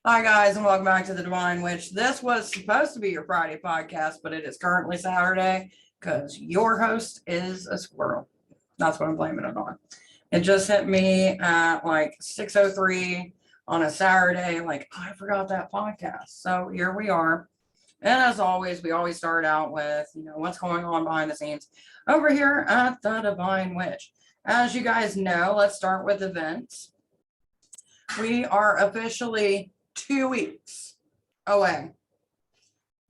Hi guys, and welcome back to the Devine, which this was supposed to be your Friday podcast, but it is currently Saturday because your host is a squirrel. That's what I'm blaming it on. It just hit me at like 6:03 on a Saturday. Like, I forgot that podcast. So here we are. And as always, we always start out with, what's going on behind the scenes over here at the Devine Witch. As you guys know, let's start with events. We are officially 2 weeks away.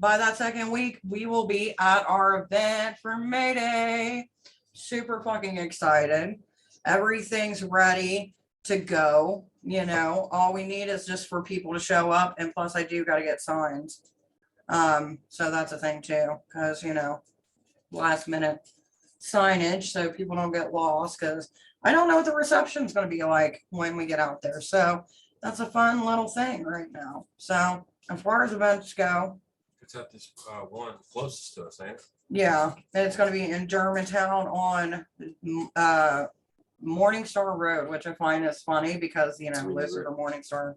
By that second week, we will be at our event for May Day. Super fucking excited. Everything's ready to go. All we need is just for people to show up. And plus, I do got to get signs. So that's a thing too, because, last minute signage so people don't get lost, because I don't know what the reception is going to be like when we get out there. So that's a fun little thing right now. So as far as events go, it's at this one closest to us, ain't it? Yeah, it's going to be in Germantown on Morningstar Road, which I find is funny because, Lizard or Morningstar,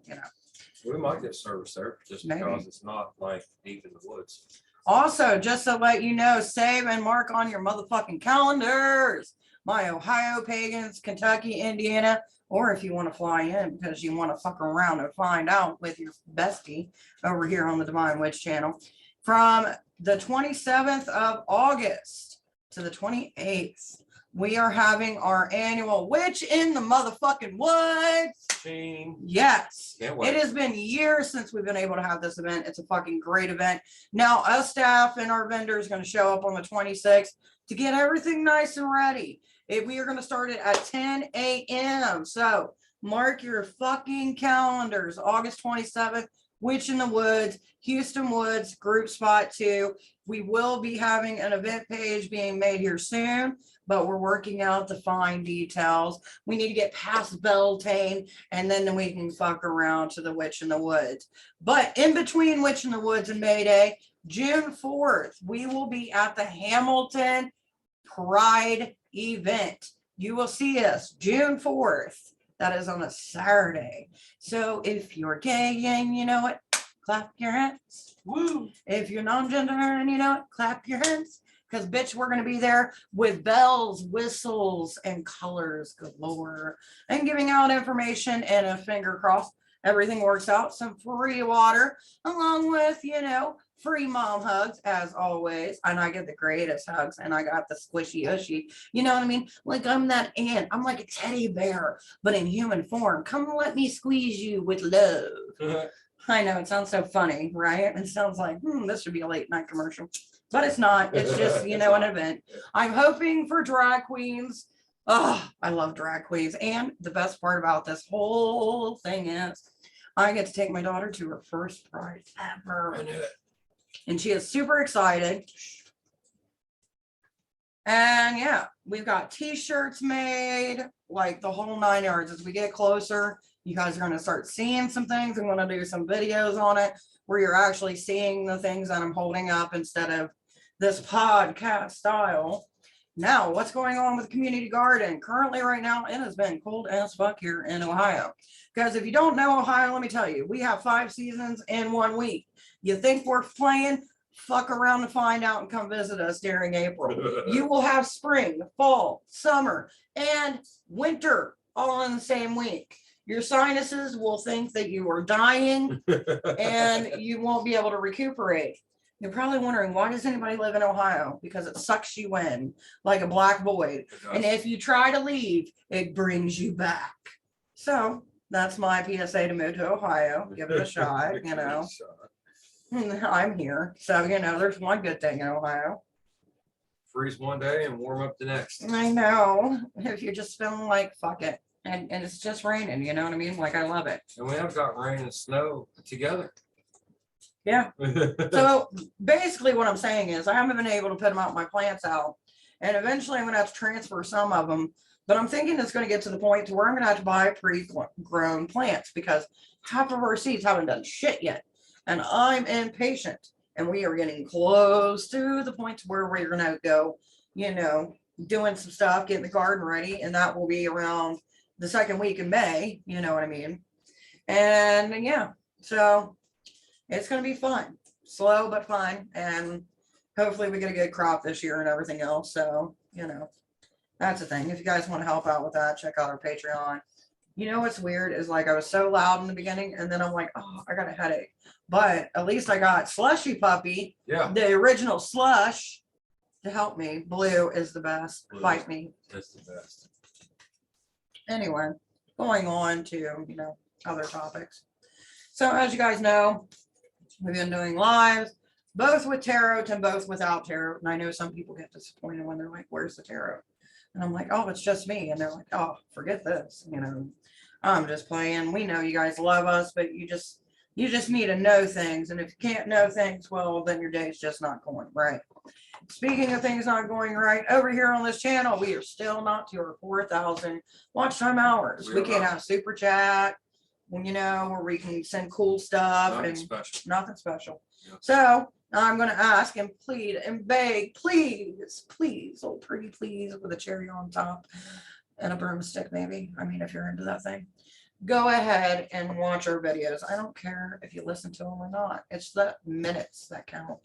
We might get service there just because it's not like deep in the woods. Also, just to let you know, save and mark on your motherfucking calendars. My Ohio pagans, Kentucky, Indiana, or if you want to fly in because you want to fuck around and find out with your bestie over here on the Devine Witch channel. From the 27th of August to the 28th, we are having our annual Witch in the motherfucking Woods. Yes. It has been years since we've been able to have this event. It's a fucking great event. Now, us staff and our vendors are going to show up on the 26th to get everything nice and ready. We are going to start it at 10 a.m. So mark your fucking calendars. August 27th, Witch in the Woods, Houston Woods, group spot 2. We will be having an event page being made here soon, but we're working out the fine details. We need to get past Beltane, and then we can fuck around to the Witch in the Woods. But in between Witch in the Woods and May Day, June 4th, we will be at the Hamilton Pride event. You will see us June 4th. That is on a Saturday. So if you're gay and you know it, clap your hands. Woo! If you're non-gender and you know it, clap your hands. Because, bitch, we're going to be there with bells, whistles, and colors galore. And giving out information and a finger crossed. Everything works out. Some free water, along with, free mom hugs, as always. And I get the greatest hugs. And I got the squishy ushy. You know what I mean? Like, I'm that aunt. I'm like a teddy bear, but in human form. Come let me squeeze you with love. I know, it sounds so funny, right? It sounds like, this should be a late night commercial. But it's not. It's just, an event. I'm hoping for drag queens. Oh, I love drag queens. And the best part about this whole thing is I get to take my daughter to her first Pride ever. I knew it. And she is super excited. And yeah, we've got t-shirts made, like the whole 9 yards. As we get closer, you guys are going to start seeing some things. I'm going to do some videos on it where you're actually seeing the things that I'm holding up instead of this podcast style. Now, what's going on with the community garden? Currently, right now, it has been cold as fuck here in Ohio. Because if you don't know Ohio, let me tell you, we have 5 seasons in 1 week. You think we're playing? Fuck around and find out and come visit us during April. You will have spring, fall, summer, and winter all in the same week. Your sinuses will think that you are dying and you won't be able to recuperate. You're probably wondering, why does anybody live in Ohio? Because it sucks you in like a black void. And if you try to leave, it brings you back. So that's my PSA to move to Ohio. Give it a shot, I'm here. So, there's one good thing in Ohio. Freeze one day and warm up the next. I know. If you're just feeling like, fuck it. And it's just raining, you know what I mean? Like, I love it. And we have got rain and snow together. Yeah. So basically what I'm saying is I haven't been able to put my plants out. And eventually I'm going to have to transfer some of them. But I'm thinking it's going to get to the point to where I'm going to have to buy pre-grown plants because half of our seeds haven't done shit yet. And I'm impatient. And we are getting close to the point where we're going to go, doing some stuff, getting the garden ready. And that will be around the second week in May. You know what I mean? And yeah, so it's going to be fun, slow but fun. And hopefully we get a good crop this year and everything else. So, that's the thing. If you guys want to help out with that, check out our Patreon. You know what's weird is like I was so loud in the beginning and then I'm like, oh, I got a headache. But at least I got Slushy Puppy, the original Slush, to help me. Blue is the best. Blue Fight me. That's the best. Anyway, going on to, other topics. So as you guys know, we've been doing lives, both with tarot and both without tarot. And I know some people get disappointed when they're like, where's the tarot? And I'm like, oh, it's just me. And they're like, oh, forget this. I'm just playing. We know you guys love us, but you just need to know things. And if you can't know things, well, then your day's just not going right. Speaking of things not going right, over here on this channel, we are still not to our 4,000 watch time hours. We can't have super chat, where we can send cool stuff. Nothing and special. Nothing special. Yeah. So I'm going to ask and plead and beg, please, oh pretty please, with a cherry on top and a broomstick maybe. I mean, if you're into that thing, go ahead and watch our videos. I don't care if you listen to them or not. It's the minutes that count.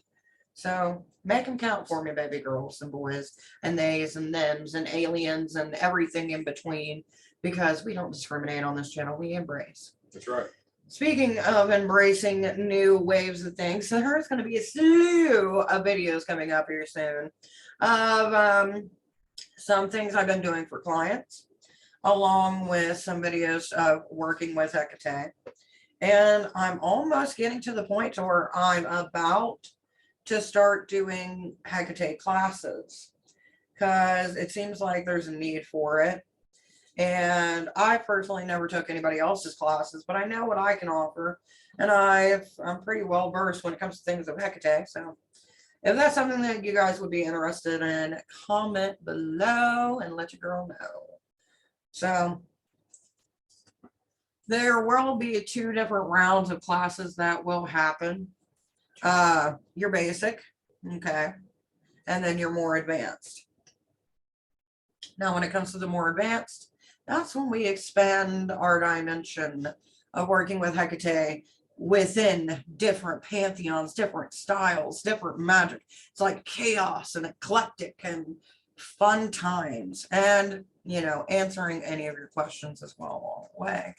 So make them count for me, baby girls and boys and theys and thems and aliens and everything in between, because we don't discriminate on this channel. We embrace. That's right. Speaking of embracing new waves of things, so there's going to be a slew of videos coming up here soon of some things I've been doing for clients, along with some videos of working with Hecate. And I'm almost getting to the point to where I'm about to start doing Hecate classes, because it seems like there's a need for it. And I personally never took anybody else's classes, but I know what I can offer. And I'm pretty well versed when it comes to things of Hecate. So if that's something that you guys would be interested in, comment below and let your girl know. So there will be 2 different rounds of classes that will happen. Your basic, okay, and then your more advanced. Now, when it comes to the more advanced, that's when we expand our dimension of working with Hecate within different pantheons, different styles, different magic. It's like chaos and eclectic and fun times, and answering any of your questions as well along the way.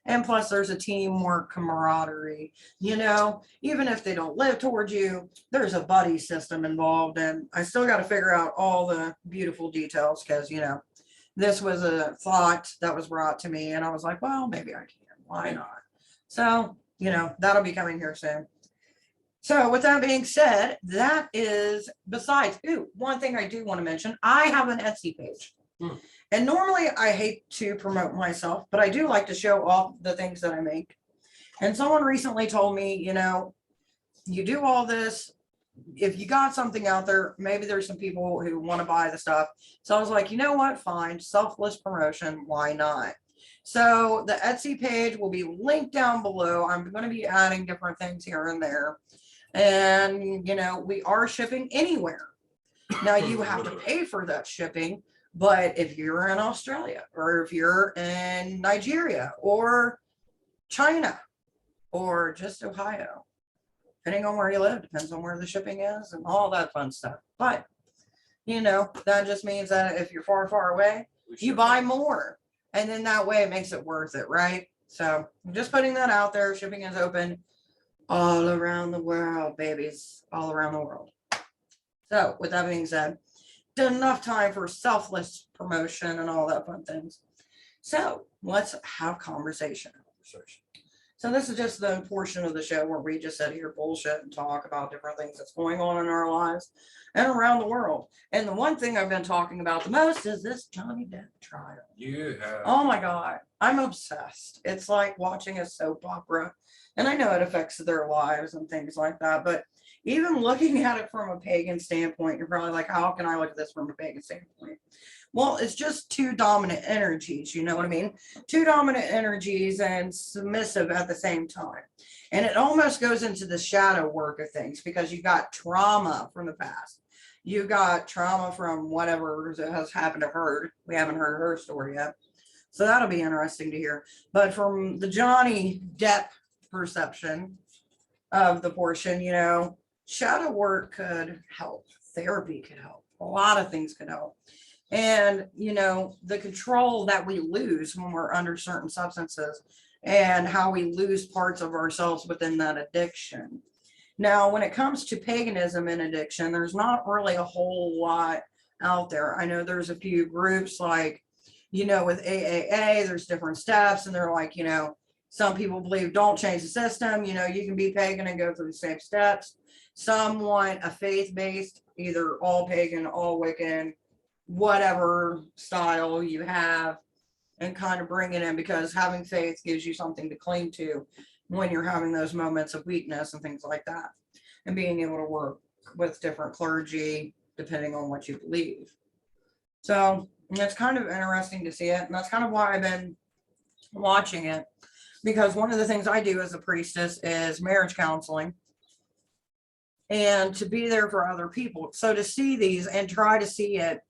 And plus there's a teamwork camaraderie, even if they don't live towards you, there's a buddy system involved. And I still got to figure out all the beautiful details, because this was a thought that was brought to me and I was like, well, maybe I can, why not? So that'll be coming here soon. So with that being said, that is, besides, one thing I do want to mention, I have an Etsy page. And normally I hate to promote myself, but I do like to show off the things that I make. And someone recently told me, you do all this, if you got something out there, maybe there's some people who want to buy the stuff. So I was like, you know what, fine, selfless promotion, why not? So the Etsy page will be linked down below. I'm going to be adding different things here and there. And, we are shipping anywhere. Now you have to pay for that shipping. But if you're in Australia, or if you're in Nigeria or China or just Ohio, depending on where you live, depends on where the shipping is and all that fun stuff. But, that just means that if you're far, far away, you buy more. And then that way it makes it worth it, right? So I'm just putting that out there. Shipping is open all around the world, babies, all around the world. So with that being said, enough time for selfless promotion and all that fun things. So let's have conversation. So this is just the portion of the show where we just sit here bullshit and talk about different things that's going on in our lives and around the world. And the one thing I've been talking about the most is this Johnny Depp trial. You have. Oh my God, I'm obsessed. It's like watching a soap opera. And I know it affects their lives and things like that, but even looking at it from a pagan standpoint, you're probably like, how can I look at this from a pagan standpoint? Well, it's just 2 dominant energies, you know what I mean? 2 dominant energies and submissive at the same time. And it almost goes into the shadow work of things, because you got trauma from the past. You got trauma from whatever has happened to her. We haven't heard her story yet. So that'll be interesting to hear. But from the Johnny Depp perception of the portion, you know, shadow work could help. Therapy could help. A lot of things could help. And, you know, the control that we lose when we're under certain substances and how we lose parts of ourselves within that addiction. Now, when it comes to paganism and addiction, there's not really a whole lot out there. I know there's a few groups like, you know, with AAA, there's different steps, and they're like, you know, some people believe don't change the system. You know, you can be pagan and go through the same steps. Some want a faith-based, either all pagan, all Wiccan, whatever style you have, and kind of bring it in, because having faith gives you something to cling to when you're having those moments of weakness and things like that, and being able to work with different clergy depending on what you believe. So it's kind of interesting to see it, and that's kind of why I've been watching it, because one of the things I do as a priestess is marriage counseling, and to be there for other people. So to see these and try to see it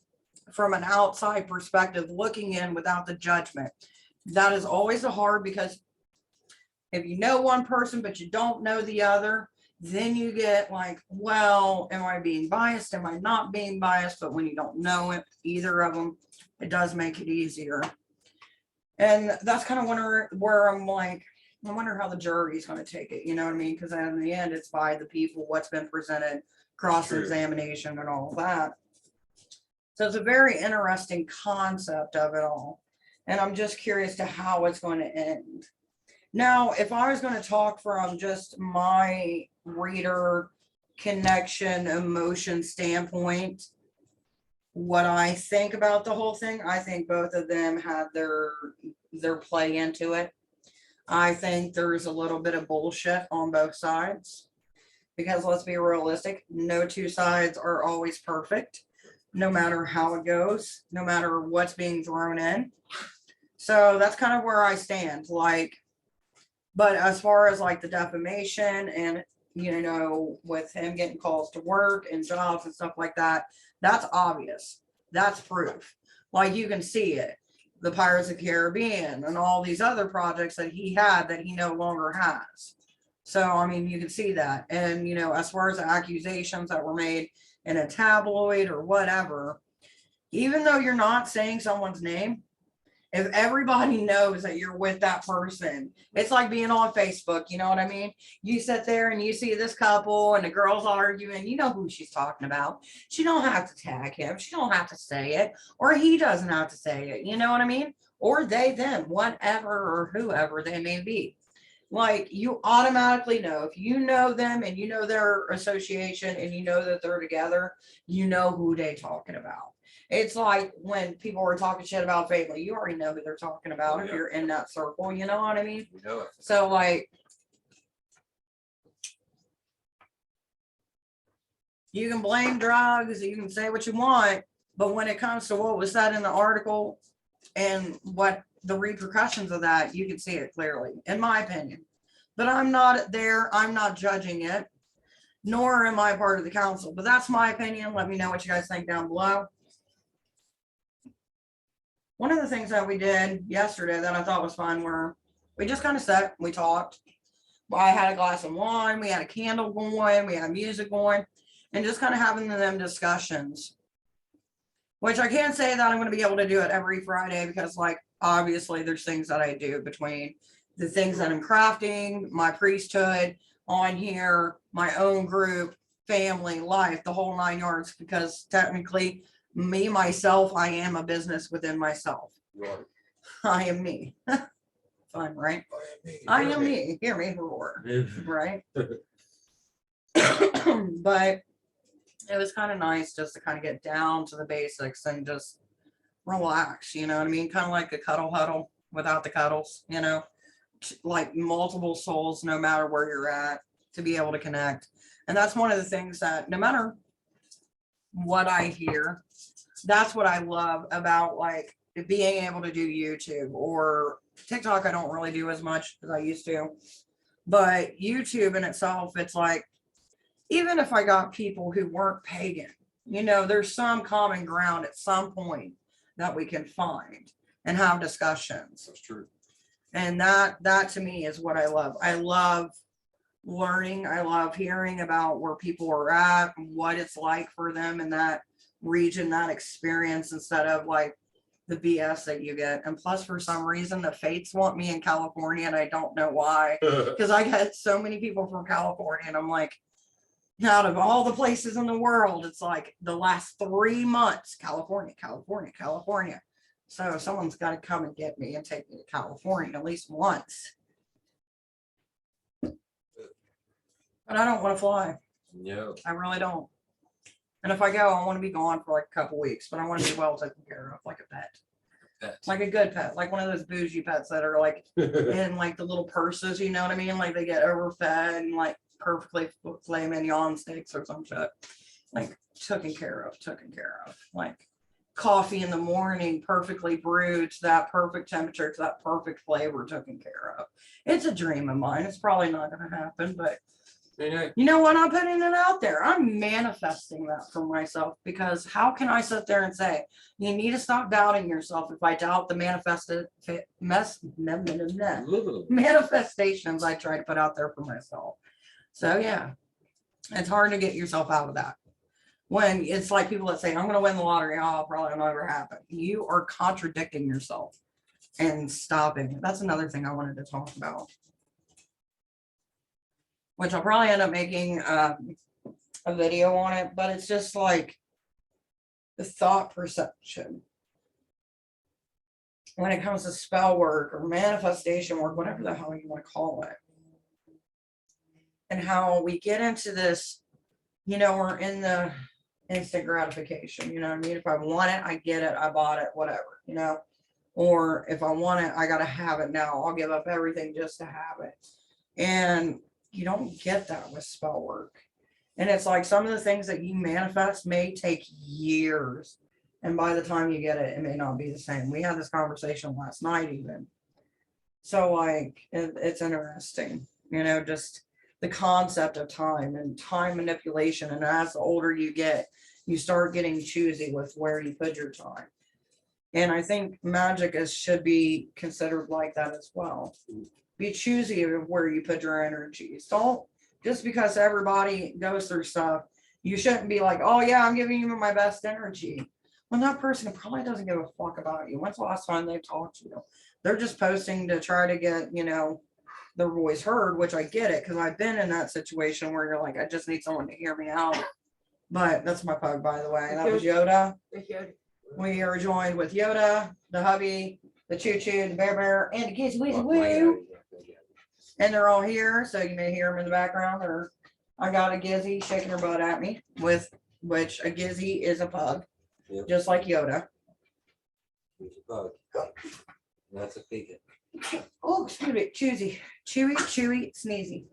from an outside perspective, looking in without the judgment, that is always a hard, because if you know one person but you don't know the other, then you get like, well, am I being biased? Am I not being biased? But when you don't know it, either of them, it does make it easier. And that's kind of where I'm like, I wonder how the jury's going to take it. You know what I mean? Because in the end, it's by the people, what's been presented, cross-examination and all of that. So it's a very interesting concept of it all. And I'm just curious to how it's going to end. Now, if I was going to talk from just my reader connection, emotion standpoint, what I think about the whole thing, I think both of them had their play into it. I think there's a little bit of bullshit on both sides, because let's be realistic, no two sides are always perfect, no matter how it goes, no matter what's being thrown in. So that's kind of where I stand. Like, but as far as like the defamation and, you know, with him getting calls to work and jobs and stuff like that, that's obvious. That's proof. Like, you can see it. The Pirates of the Caribbean and all these other projects that he had that he no longer has. So, I mean, you can see that. And, you know, as far as the accusations that were made in a tabloid or whatever, even though you're not saying someone's name, if everybody knows that you're with that person, it's like being on Facebook, you know what I mean? You sit there and you see this couple and the girl's arguing, you know who she's talking about. She don't have to tag him. She don't have to say it, or he doesn't have to say it, you know what I mean? Or they, them, whatever, or whoever they may be. Like, you automatically know, if you know them and you know their association and you know that they're together, you know who they're talking about. It's like when people were talking shit about family, you already know who they're talking about if you're in that circle, you know what I mean? We know it. So, like, you can blame drugs, you can say what you want, but when it comes to what was said in the article and what the repercussions of that, you can see it clearly, in my opinion. But I'm not there, I'm not judging it, nor am I part of the council, but that's my opinion. Let me know what you guys think down below. One of the things that we did yesterday that I thought was fun were we just kind of sat, we talked. I had a glass of wine, we had a candle going, we had music going, and just kind of having them discussions. Which I can't say that I'm going to be able to do it every Friday, because, like, obviously there's things that I do between the things that I'm crafting, my priesthood on here, my own group, family, life, the whole 9 yards, because technically, me, myself, I am a business within myself. Right. I am me. Fun, right? I am me. Hear me roar. Right? But it was kind of nice just to kind of get down to the basics and just relax, you know what I mean? Kind of like a cuddle huddle without the cuddles, you know? Like multiple souls, no matter where you're at, to be able to connect. And that's one of the things that no matter what I hear, that's what I love about, like, being able to do YouTube or TikTok. I don't really do as much as I used to, but YouTube in itself, it's like, even if I got people who weren't pagan, you know, there's some common ground at some point that we can find. and have discussions. That's true. And that to me is what I love. I love learning. I love hearing about where people are at and what it's like for them in that region, that experience, instead of like the BS that you get. And plus, for some reason, the fates want me in California, and I don't know why. Because I get so many people from California, and I'm like, out of all the places in the world, it's like the last 3 months, California, California, California. So someone's got to come and get me and take me to California at least once. But I don't want to fly. No. I really don't. And if I go, I want to be gone for like a couple weeks, but I want to be well taken care of, like a pet. Like a good pet, like one of those bougie pets that are like in like the little purses, you know what I mean? Like they get overfed and like perfectly filet mignon steaks or some shit. Like taken care of. Like coffee in the morning, perfectly brewed to that perfect temperature, to that perfect flavor, taken care of. It's a dream of mine. It's probably not going to happen, but you know what? I'm putting it out there. I'm manifesting that for myself, because how can I sit there and say, you need to stop doubting yourself if I doubt the manifestations I try to put out there for myself. So yeah, it's hard to get yourself out of that. When it's like people that say, I'm going to win the lottery, oh, probably will never happen. You are contradicting yourself and stopping. That's another thing I wanted to talk about, which I'll probably end up making a video on it, but it's just like the thought perception when it comes to spell work or manifestation work, whatever the hell you want to call it. And how we get into this, you know, we're in the instant gratification, you know what I mean? If I want it, I get it, I bought it, whatever, you know, or if I want it, I got to have it now. I'll give up everything just to have it. And you don't get that with spell work. And it's like some of the things that you manifest may take years. And by the time you get it, it may not be the same. We had this conversation last night even. So like, it's interesting, you know, just the concept of time and time manipulation. And as the older you get, you start getting choosy with where you put your time. And I think magic should be considered like that as well. Be choosy of where you put your energies. Don't, just because everybody goes through stuff, you shouldn't be like, oh yeah, I'm giving you my best energy. When that person probably doesn't give a fuck about you. When's the last time they've talked to you? They're just posting to try to get, you know, their voice heard, which I get it, because I've been in that situation where you're like, I just need someone to hear me out. But that's my pug, by the way. That was Yoda. We are joined with Yoda, the hubby, the Choo Choo, the Bear, and the Kids Wee Woo. And they're all here, so you may hear them in the background. Or I got a Gizzy shaking her butt at me, with which a Gizzy is a pug, just like Yoda. He's a bug. That's a pig. Oh, excuse me, chewy, sneezy.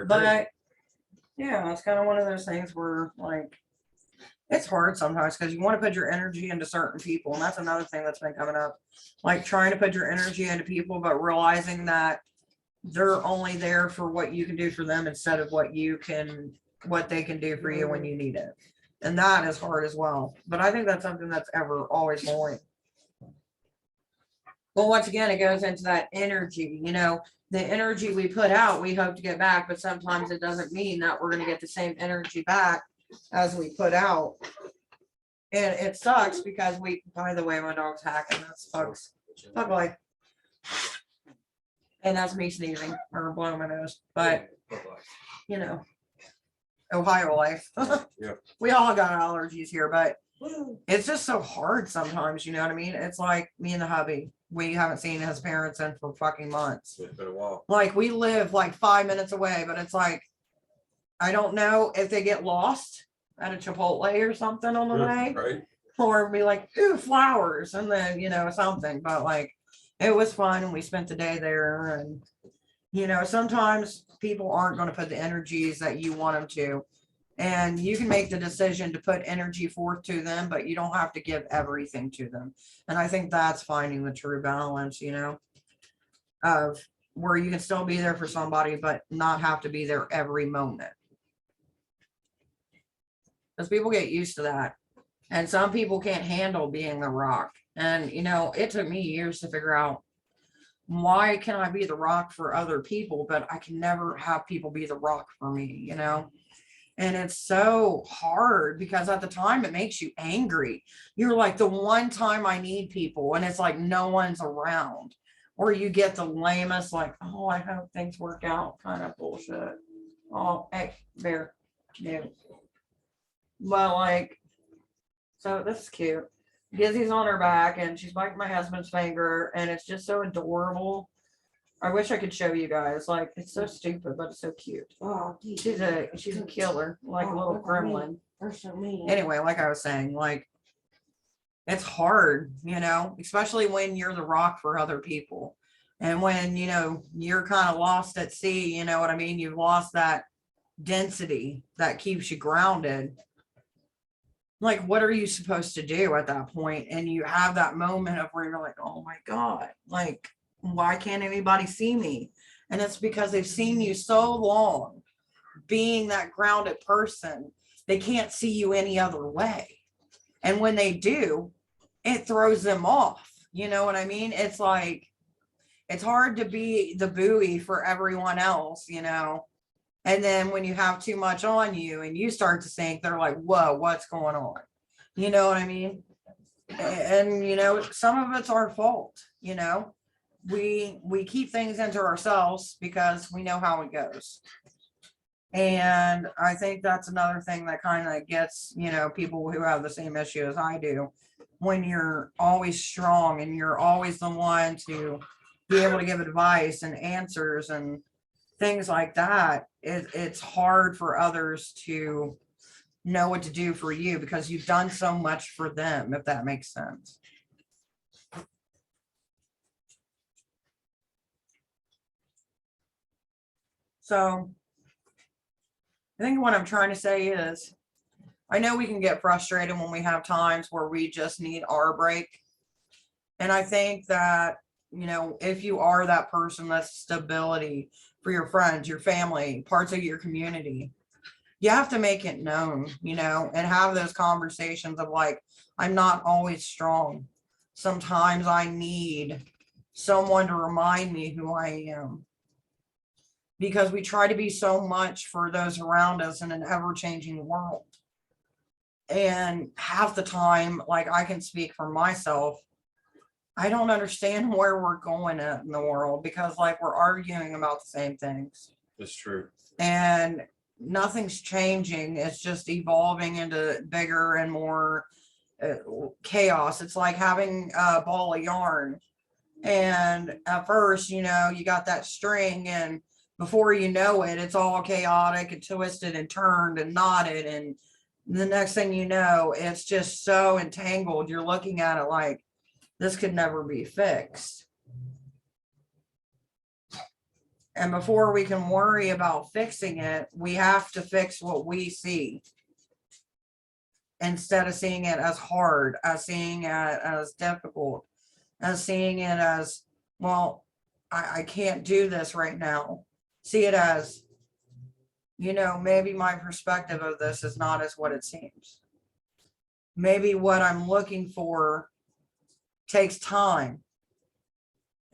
But yeah, it's kind of one of those things where like it's hard sometimes because you want to put your energy into certain people, and that's another thing that's been coming up. Like trying to put your energy into people, but realizing that they're only there for what you can do for them instead of what they can do for you when you need it. And that is hard as well. But I think that's something that's always going. Well, once again, it goes into that energy, you know, the energy we put out, we hope to get back, but sometimes it doesn't mean that we're going to get the same energy back as we put out. And it sucks because by the way, my dog's hacking. That's Pug's pug life. And that's me sneezing or blowing my nose. But, you know, Ohio life. Yeah. We all got allergies here, but it's just so hard sometimes, you know what I mean? It's like me and the hubby. We haven't seen his parents in for fucking months. It's been a while. Like we live like 5 minutes away, but it's like, I don't know if they get lost at a Chipotle or something on the way, Right. or be like, ooh, flowers, and then, you know, something. But like, it was fun, and we spent the day there. And, you know, sometimes people aren't going to put the energies that you want them to. And you can make the decision to put energy forth to them, but you don't have to give everything to them. And I think that's finding the true balance, you know, of where you can still be there for somebody, but not have to be there every moment. Because people get used to that. And some people can't handle being the rock. And, you know, it took me years to figure out why can I be the rock for other people, but I can never have people be the rock for me, you know? And it's so hard because at the time it makes you angry. You're like, the one time I need people, and it's like no one's around. Or you get the lamest, like, oh, I hope things work out kind of bullshit. Oh, hey, Bear. Yeah. But like, so this is cute. Gizzy's on her back and she's biting my husband's finger, and it's just so adorable. I wish I could show you guys. Like, it's so stupid, but it's so cute. Oh, She's a killer, like a little gremlin. They're so mean. Anyway, like I was saying, like, it's hard, you know, especially when you're the rock for other people. And when, you know, you're kind of lost at sea, you know what I mean? You've lost that density that keeps you grounded. Like, what are you supposed to do at that point? And you have that moment of where you're like, oh my God, like, why can't anybody see me? And it's because they've seen you so long being that grounded person, they can't see you any other way. And when they do, it throws them off. You know what I mean? It's like, it's hard to be the buoy for everyone else, you know? And then when you have too much on you and you start to sink, they're like, whoa, what's going on? You know what I mean? And, you know, some of it's our fault, you know? We keep things into ourselves because we know how it goes. And I think that's another thing that kind of gets, you know, people who have the same issue as I do. When you're always strong and you're always the one to be able to give advice and answers and things like that, it's hard for others to know what to do for you because you've done so much for them, if that makes sense. So I think what I'm trying to say is, I know we can get frustrated when we have times where we just need our break. And I think that, you know, if you are that person that's stability for your friends, your family, parts of your community, you have to make it known, you know, and have those conversations of like, I'm not always strong. Sometimes I need someone to remind me who I am. Because we try to be so much for those around us in an ever-changing world. And half the time, like, I can speak for myself, I don't understand where we're going at in the world because like we're arguing about the same things. It's true. And nothing's changing. It's just evolving into bigger and more chaos. It's like having a ball of yarn. And at first, you know, you got that string, and before you know it, it's all chaotic and twisted and turned and knotted. And the next thing you know, it's just so entangled. You're looking at it like, this could never be fixed. And before we can worry about fixing it, we have to fix what we see. Instead of seeing it as hard, as seeing it as difficult, as seeing it as, well, I can't do this right now. See it as, you know, maybe my perspective of this is not as what it seems. Maybe what I'm looking for takes time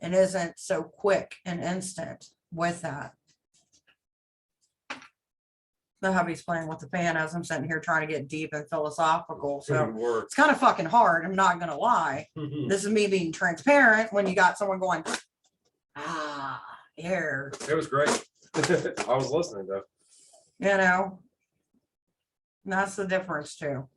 and isn't so quick and instant with that. The hubby's playing with the fan as I'm sitting here trying to get deep and philosophical. So it's kind of fucking hard. I'm not going to lie. This is me being transparent when you got someone going, here. It was great. I was listening though. You know, and that's the difference too.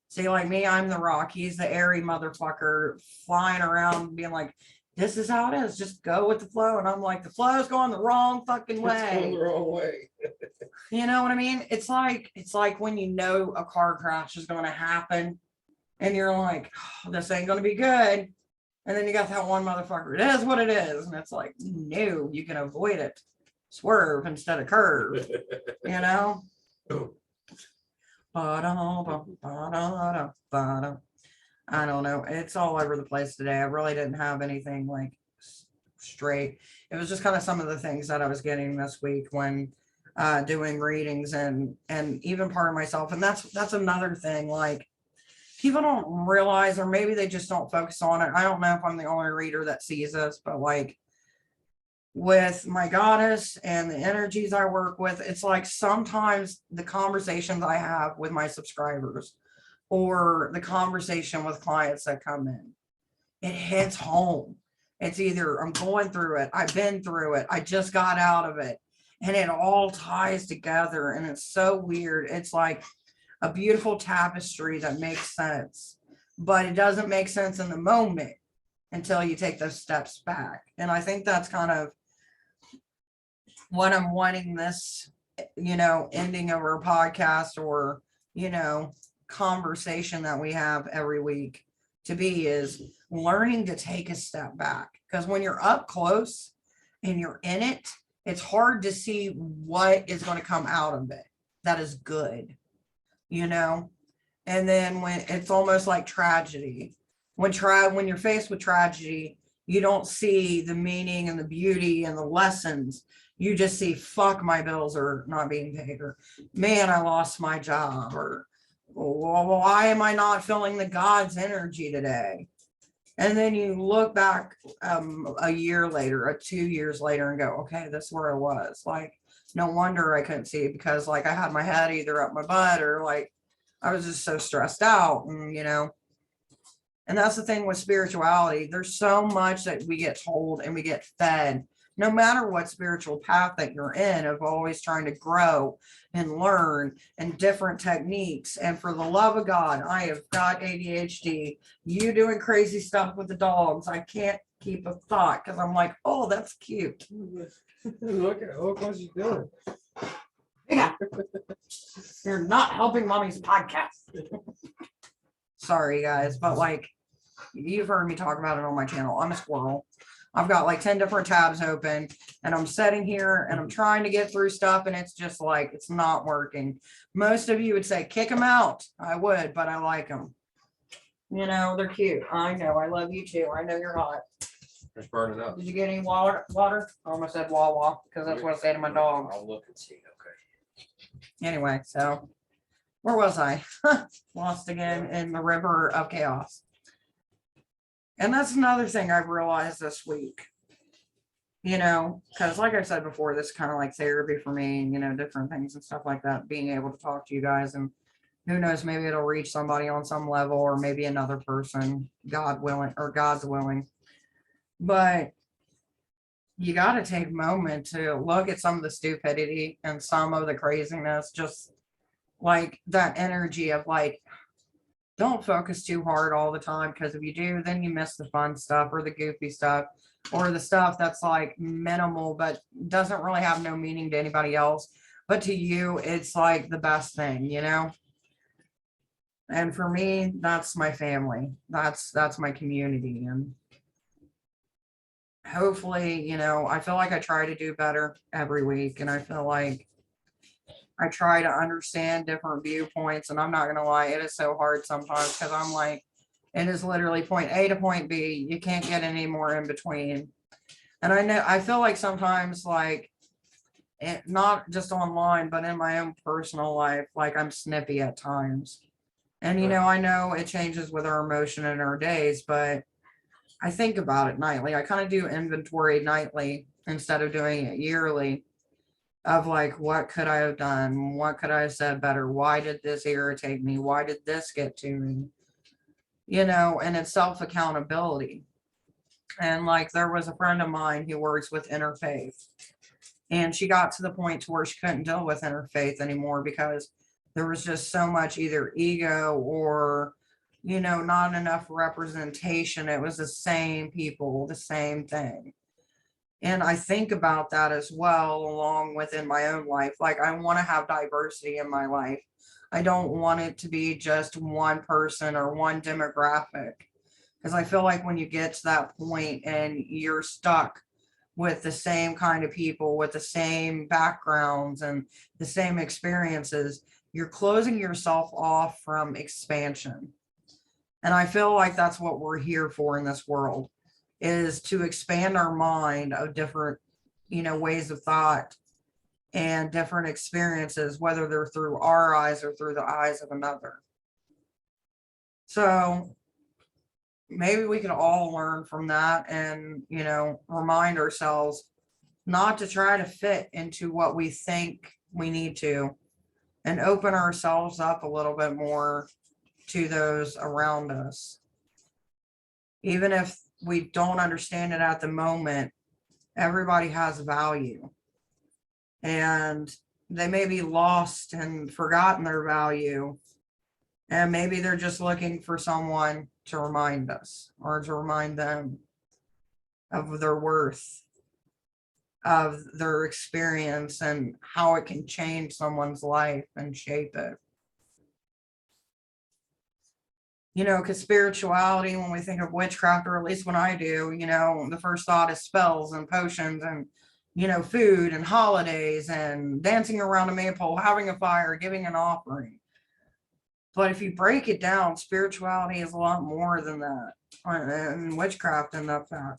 See, like me, I'm the rock. He's the airy motherfucker flying around being like, this is how it is. Just go with the flow. And I'm like, the flow's going the wrong fucking way. It's going the wrong way. You know what I mean? It's like when you know a car crash is going to happen and you're like, oh, this ain't going to be good. And then you got that one motherfucker. It is what it is. And it's like, no, you can avoid it. Swerve instead of curve, you know? I don't know. It's all over the place today. I really didn't have anything like straight. It was just kind of some of the things that I was getting this week when doing readings and even part of myself. And that's another thing. Like, people don't realize, or maybe they just don't focus on it. I don't know if I'm the only reader that sees this, but like with my goddess and the energies I work with, it's like sometimes the conversations I have with my subscribers or the conversation with clients that come in, it hits home. It's either I'm going through it, I've been through it, I just got out of it, and it all ties together. And it's so weird. It's like a beautiful tapestry that makes sense, but it doesn't make sense in the moment until you take those steps back. And I think that's kind of what I'm wanting this, ending of our podcast or, conversation that we have every week to be, is learning to take a step back. Because when you're up close and you're in it, it's hard to see what is going to come out of it that is good, and then when it's almost like tragedy, when you're faced with tragedy, you don't see the meaning and the beauty and the lessons. You just see, fuck, my bills are not being paid, or man, I lost my job, or why am I not feeling the God's energy today? And then you look back a year later, or 2 years later, and go, okay, this is where I was. Like, no wonder I couldn't see it, because like I had my head either up my butt or like I was just so stressed out. And that's the thing with spirituality. There's so much that we get told and we get fed, no matter what spiritual path that you're in, of always trying to grow and learn and different techniques. And for the love of God, I have got ADHD. You doing crazy stuff with the dogs, I can't keep a thought, because I'm like, oh, that's cute. Look what she's doing. Yeah. You're not helping mommy's podcast. Sorry guys, but like, you've heard me talk about it on my channel. I'm a squirrel. I've got like 10 different tabs open, and I'm sitting here and I'm trying to get through stuff, and it's just like, it's not working. Most of you would say, kick them out. I would, but I like them. They're cute. I know. I love you too. I know you're hot. It's burning up. Did you get any water? I almost said Wawa, because that's what I say to my dog. I'll look and see. Okay. Anyway, so where was I? Lost again in the river of chaos. And that's another thing I've realized this week, because like I said before, this is kind of like therapy for me, different things and stuff like that, being able to talk to you guys, and who knows, maybe it'll reach somebody on some level, or maybe another person, God willing, or God's willing. But you got to take a moment to look at some of the stupidity and some of the craziness, just like that energy of like, don't focus too hard all the time, because if you do, then you miss the fun stuff or the goofy stuff or the stuff that's like minimal but doesn't really have no meaning to anybody else, but to you it's like the best thing. And for me, that's my family, that's my community. And hopefully, I feel like I try to do better every week, and I feel like I try to understand different viewpoints. And I'm not going to lie, it is so hard sometimes, because I'm like, it is literally point A to point B. You can't get any more in between. And I feel like sometimes, like, not just online, but in my own personal life, like I'm snippy at times. And, I know it changes with our emotion in our days, but I think about it nightly. I kind of do inventory nightly instead of doing it yearly, of like, what could I have done? What could I have said better? Why did this irritate me? Why did this get to me? And it's self-accountability. And like, there was a friend of mine who works with interfaith, and she got to the point to where she couldn't deal with interfaith anymore, because there was just so much either ego or, not enough representation. It was the same people, the same thing. And I think about that as well, along within my own life. Like, I want to have diversity in my life. I don't want it to be just one person or one demographic, because I feel like when you get to that point and you're stuck with the same kind of people, with the same backgrounds and the same experiences, you're closing yourself off from expansion. And I feel like that's what we're here for in this world, is to expand our mind of different, ways of thought and different experiences, whether they're through our eyes or through the eyes of another. So maybe we could all learn from that and, remind ourselves not to try to fit into what we think we need to, and open ourselves up a little bit more to those around us. Even if we don't understand it at the moment, everybody has value. And they may be lost and forgotten their value. And maybe they're just looking for someone to remind us or to remind them of their worth, of their experience, and how it can change someone's life and shape it. Because spirituality, when we think of witchcraft, or at least when I do, the first thought is spells and potions and, food and holidays and dancing around a maypole, having a fire, giving an offering. But if you break it down, spirituality is a lot more than that. And witchcraft and that.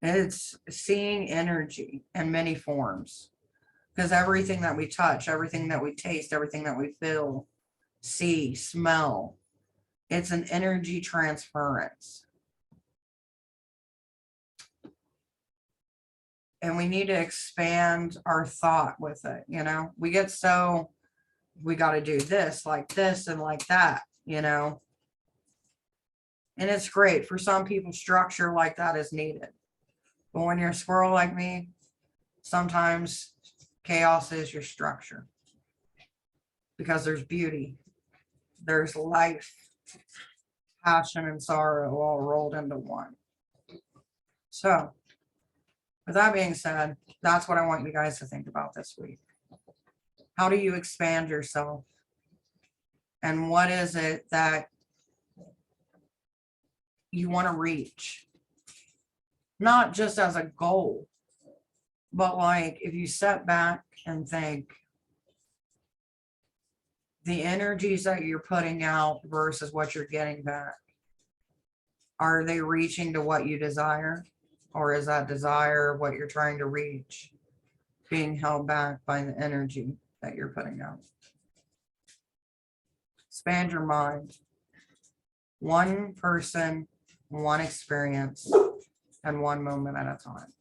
It's seeing energy in many forms. Because everything that we touch, everything that we taste, everything that we feel, see, smell, it's an energy transference. And we need to expand our thought with it. We get so, we got to do this and like that, And it's great. For some people, structure like that is needed. But when you're a squirrel like me, sometimes chaos is your structure. Because there's beauty, there's life, passion, and sorrow all rolled into one. So, with that being said, that's what I want you guys to think about this week. How do you expand yourself? And what is it that you want to reach? Not just as a goal, but like if you step back and think, the energies that you're putting out versus what you're getting back, are they reaching to what you desire? Or is that desire, what you're trying to reach, being held back by the energy that you're putting out? Expand your mind. One person, one experience, and one moment at a time.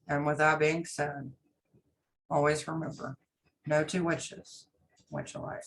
And with that being said, always remember, no two witches, witch alike.